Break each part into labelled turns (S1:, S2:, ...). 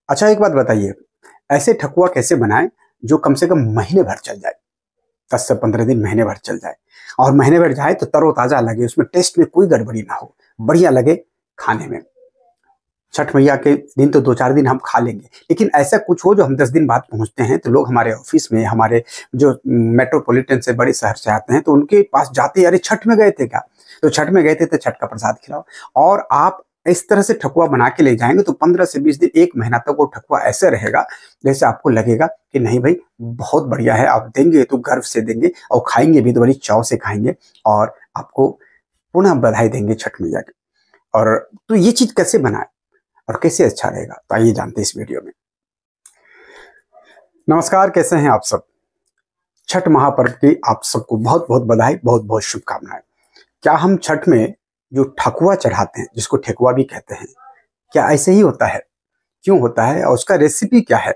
S1: अच्छा एक बात बताइए, ऐसे ठकुआ कैसे बनाएं जो कम से कम महीने भर चल जाए, 10 से 15 दिन, महीने भर चल जाए, और महीने भर जाए तो तरोताजा लगे, उसमें टेस्ट में कोई गड़बड़ी ना हो, बढ़िया लगे खाने में। छठ मैया के दिन तो 2-4 दिन हम खा लेंगे, लेकिन ऐसा कुछ हो जो हम 10 दिन बाद पहुंचते हैं तो लोग हमारे ऑफिस में, हमारे जो मेट्रोपॉलिटन से बड़े शहर से आते हैं तो उनके पास जाते, अरे छठ में गए थे क्या? तो छठ में गए थे तो छठ का प्रसाद खिलाओ। और आप इस तरह से ठकुआ बना के ले जाएंगे तो 15 से 20 दिन, 1 महीना तक वो ठकुआ ऐसे रहेगा जैसे आपको लगेगा कि नहीं भाई बहुत बढ़िया है। आप देंगे तो गर्व से देंगे और खाएंगे भी तो बड़ी चाव से खाएंगे, और आपको पुनः बधाई देंगे छठ मैया की। और तो ये चीज कैसे बनाए और कैसे अच्छा रहेगा, तो आइए जानते हैं इस वीडियो में। नमस्कार, कैसे हैं आप सब? छठ महापर्व की आप सबको बहुत बहुत बधाई, बहुत बहुत शुभकामनाएं। क्या हम छठ में जो ठकुआ चढ़ाते हैं, जिसको ठेकुआ भी कहते हैं, क्या ऐसे ही होता है? क्यों होता है और उसका रेसिपी क्या है?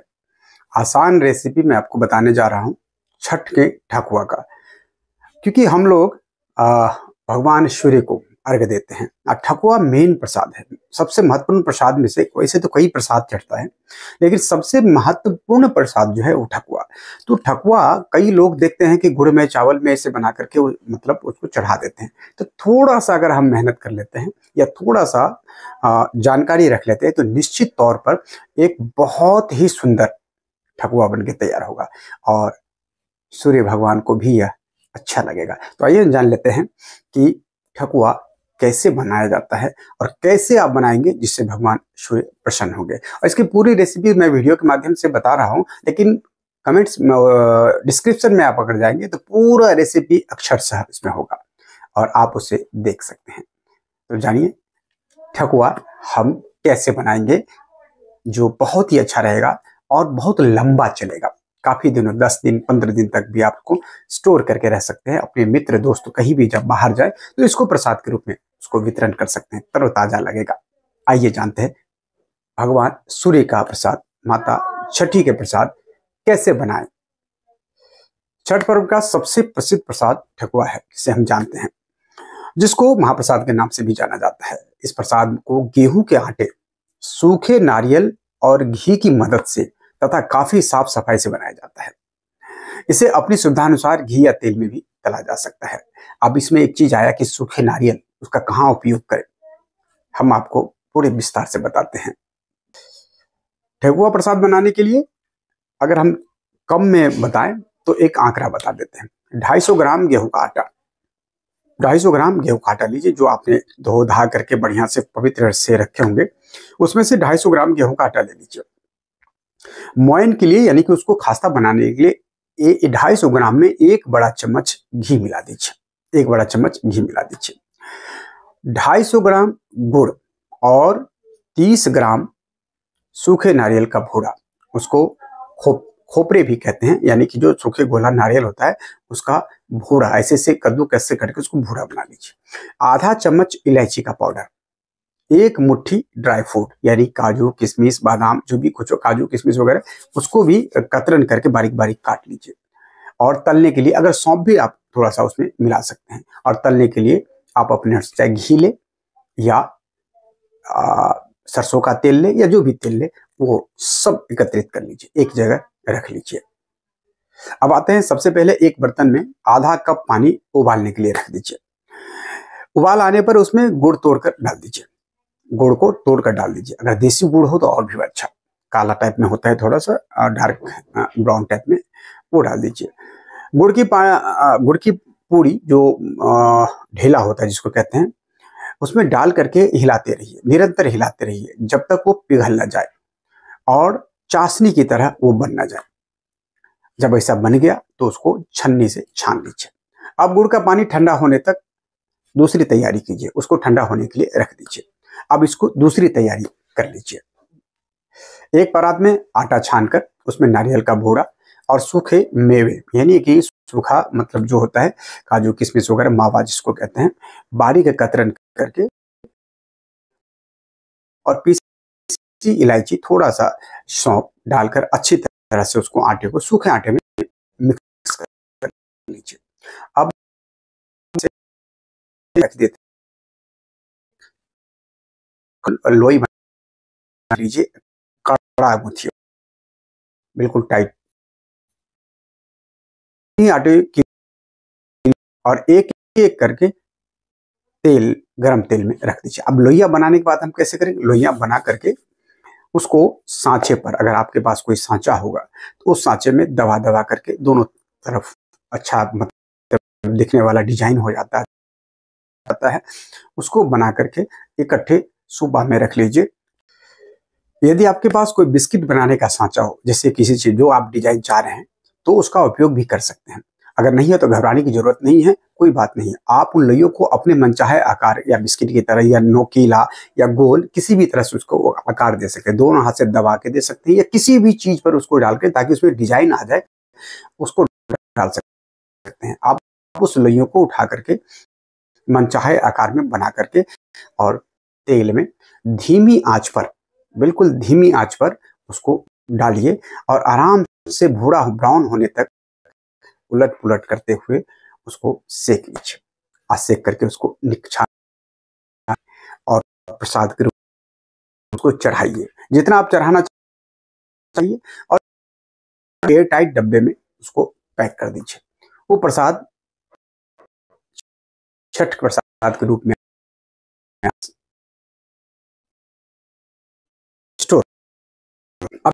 S1: आसान रेसिपी मैं आपको बताने जा रहा हूं छठ के ठकुआ का। क्योंकि हम लोग भगवान सूर्य को अर्घ देते हैं और ठकुआ मेन प्रसाद है, सबसे महत्वपूर्ण प्रसाद में से। वैसे तो कई प्रसाद चढ़ता है, लेकिन सबसे महत्वपूर्ण प्रसाद जो है वो ठकुआ। तो ठकुआ कई लोग देखते हैं कि गुड़ में, चावल में ऐसे बना करके मतलब उसको चढ़ा देते हैं। तो थोड़ा सा अगर हम मेहनत कर लेते हैं या थोड़ा सा जानकारी रख लेते हैं तो निश्चित तौर पर एक बहुत ही सुंदर ठकुआ बन के तैयार होगा और सूर्य भगवान को भी यह अच्छा लगेगा। तो आइए जान लेते हैं कि ठकुआ कैसे बनाया जाता है और कैसे आप बनाएंगे जिससे भगवान सूर्य प्रसन्न होंगे। और इसकी पूरी रेसिपी मैं वीडियो के माध्यम से बता रहा हूं, लेकिन कमेंट्स डिस्क्रिप्शन में आप अगर जाएंगे तो पूरा रेसिपी अक्षरशः इसमें होगा और आप उसे देख सकते हैं। तो जानिए ठकुआ हम कैसे बनाएंगे जो बहुत ही अच्छा रहेगा और बहुत लंबा चलेगा। काफी दिनों, 10 दिन 15 दिन तक भी आपको स्टोर करके रह सकते हैं। अपने मित्र दोस्त कहीं भी जब बाहर जाए तो इसको प्रसाद के रूप में उसको वितरण कर सकते हैं, तरोताजा लगेगा। आइए जानते हैं भगवान सूर्य का प्रसाद, माता छठी के प्रसाद कैसे बनाएं। छठ पर्व का सबसे प्रसिद्ध प्रसाद ठकुआ है, जिसे हम जानते हैं, जिसको महाप्रसाद के नाम से भी जाना जाता है। इस प्रसाद को गेहूं के आटे, सूखे नारियल और घी की मदद से तथा काफी साफ सफाई से बनाया जाता है। इसे अपनी सुविधानुसार घी या तेल में भी तला जा सकता है। अब इसमें एक चीज आया कि सूखे नारियल, उसका कहाँ उपयोग करें, हम आपको पूरे विस्तार से बताते हैं। ठेकुआ प्रसाद बनाने के लिए अगर हम कम में बताएं तो एक आंकड़ा बता देते हैं। 250 ग्राम गेहूं का आटा, 250 ग्राम गेहूं का आटा लीजिए, जो आपने धो धा करके बढ़िया से पवित्र से रखे होंगे। उसमें से 250 ग्राम गेहूं का आटा ले लीजिए। मोयन के लिए यानी कि उसको खास्ता बनाने के लिए 250 ग्राम में 1 बड़ा चम्मच घी मिला दीजिए, 1 बड़ा चम्मच घी मिला दीजिए। 250 ग्राम गुड़ और 30 ग्राम सूखे नारियल का भूरा, उसको खोपरे भी कहते हैं, यानी कि जो सूखे गोला नारियल होता है उसका भूरा, ऐसे से कद्दूकस से करके उसको भूरा बना लीजिए। आधा चम्मच इलायची का पाउडर, 1 मुट्ठी ड्राई फ्रूट यानी काजू किशमिश बादाम, जो भी कुछ काजू किशमिश वगैरह, उसको भी कतरन करके बारीक बारीक काट लीजिए। और तलने के लिए अगर सौंफ भी आप थोड़ा सा उसमें मिला सकते हैं। और तलने के लिए आप अपने चाहे घी ले या सरसों का तेल ले या जो भी तेल ले, वो सब एकत्रित कर लीजिए, एक जगह रख लीजिए। अब आते हैं, सबसे पहले एक बर्तन में आधा कप पानी उबालने के लिए रख दीजिए। उबाल आने पर उसमें गुड़ तोड़कर डाल दीजिए, गुड़ को तोड़कर डाल दीजिए। अगर देसी गुड़ हो तो और भी अच्छा, काला टाइप में होता है थोड़ा सा, डार्क ब्राउन टाइप में, वो डाल दीजिए। गुड़ की पूरी जो ढेला होता है जिसको कहते हैं, उसमें डाल करके हिलाते रहिए, निरंतर हिलाते रहिए जब तक वो पिघल ना जाए और चाशनी की तरह वो बन ना जाए। जब ऐसा बन गया तो उसको छन्नी से छान लीजिए। अब गुड़ का पानी ठंडा होने तक दूसरी तैयारी कीजिए, उसको ठंडा होने के लिए रख दीजिए। अब इसको दूसरी तैयारी कर लीजिए। एक परात में आटा छानकर उसमें नारियल का भूरा और सूखे मेवे, यानी कि सूखा मतलब जो होता है काजू किशमिश वगैरह, मावा जिसको कहते हैं, बारीक कतरन करके, और पीसी इलायची, थोड़ा सा सौंफ डालकर अच्छी तरह से उसको आटे को सूखे आटे में मिक्स कर लीजिए। अब रख देते, लोई बना लीजिए कड़ा गूंथिए, बिल्कुल टाइट आटे की, और एक एक करके तेल, गरम तेल में रख दीजिए। अब लोइया बनाने के बाद हम कैसे करेंगे, लोइया बना करके उसको सांचे पर, अगर आपके पास कोई सांचा होगा तो उस सांचे में दबा दबा करके दोनों तरफ अच्छा मतलब दिखने वाला डिजाइन हो जाता है, उसको बना करके इकट्ठे सुबह में रख लीजिए। यदि आपके पास कोई बिस्किट बनाने का सांचा हो, जैसे किसी चीज जो आप डिजाइन चाह रहे हैं, तो उसका उपयोग भी कर सकते हैं। अगर नहीं है तो घबराने की जरूरत नहीं है, कोई बात नहीं है। आप उन लोइयों को अपने मनचाहे आकार, या बिस्किट की तरह, या नोकीला, या गोल, किसी भी तरह से उसको आकार दे सकते हैं। दोनों हाथ से दबा के दे सकते हैं, या किसी भी चीज पर उसको डाल के, ताकि उसमें डिजाइन आ जाए, उसको डाल सकते हैं। आप उस लोइयों को उठा करके मनचाहे आकार में बना करके, और तेल में धीमी आंच पर, बिल्कुल धीमी आंच पर उसको डालिए, और आराम से भूरा ब्राउन होने तक उलट पुलट करते हुए उसको सेक लीजिए। और सेक करके उसको निकाल और प्रसाद के रूप में उसको चढ़ाइए, जितना आप चढ़ाना चाहिए, और एयर टाइट डब्बे में उसको पैक कर दीजिए। वो प्रसाद छठ प्रसाद के रूप में स्टोर। अब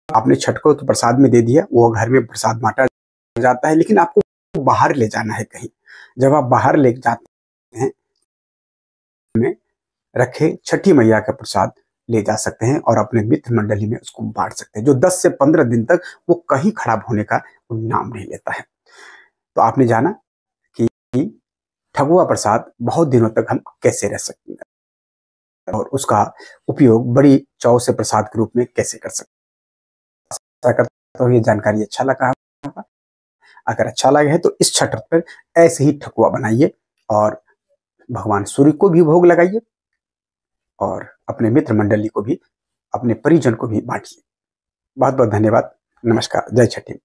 S1: आपने छठ को तो प्रसाद में दे दिया, वो घर में प्रसाद बांटा जाता है, लेकिन आपको बाहर ले जाना है कहीं। जब आप बाहर ले जाते हैं, में रखे छठी मैया का प्रसाद ले जा सकते हैं, और अपने मित्र मंडली में उसको बांट सकते हैं, जो 10 से 15 दिन तक वो कहीं खराब होने का नाम नहीं लेता है। तो आपने जाना कि ठगुआ प्रसाद बहुत दिनों तक हम कैसे रह सकते हैं, और उसका उपयोग बड़ी चाव से प्रसाद के रूप में कैसे कर सकते हैं। तो ये जानकारी अच्छा लगा होगा। अगर अच्छा लगा है तो इस छठ पर ऐसे ही ठकुआ बनाइए, और भगवान सूर्य को भी भोग लगाइए, और अपने मित्र मंडली को भी, अपने परिजन को भी बांटिए। बहुत बहुत धन्यवाद। नमस्कार। जय छठी।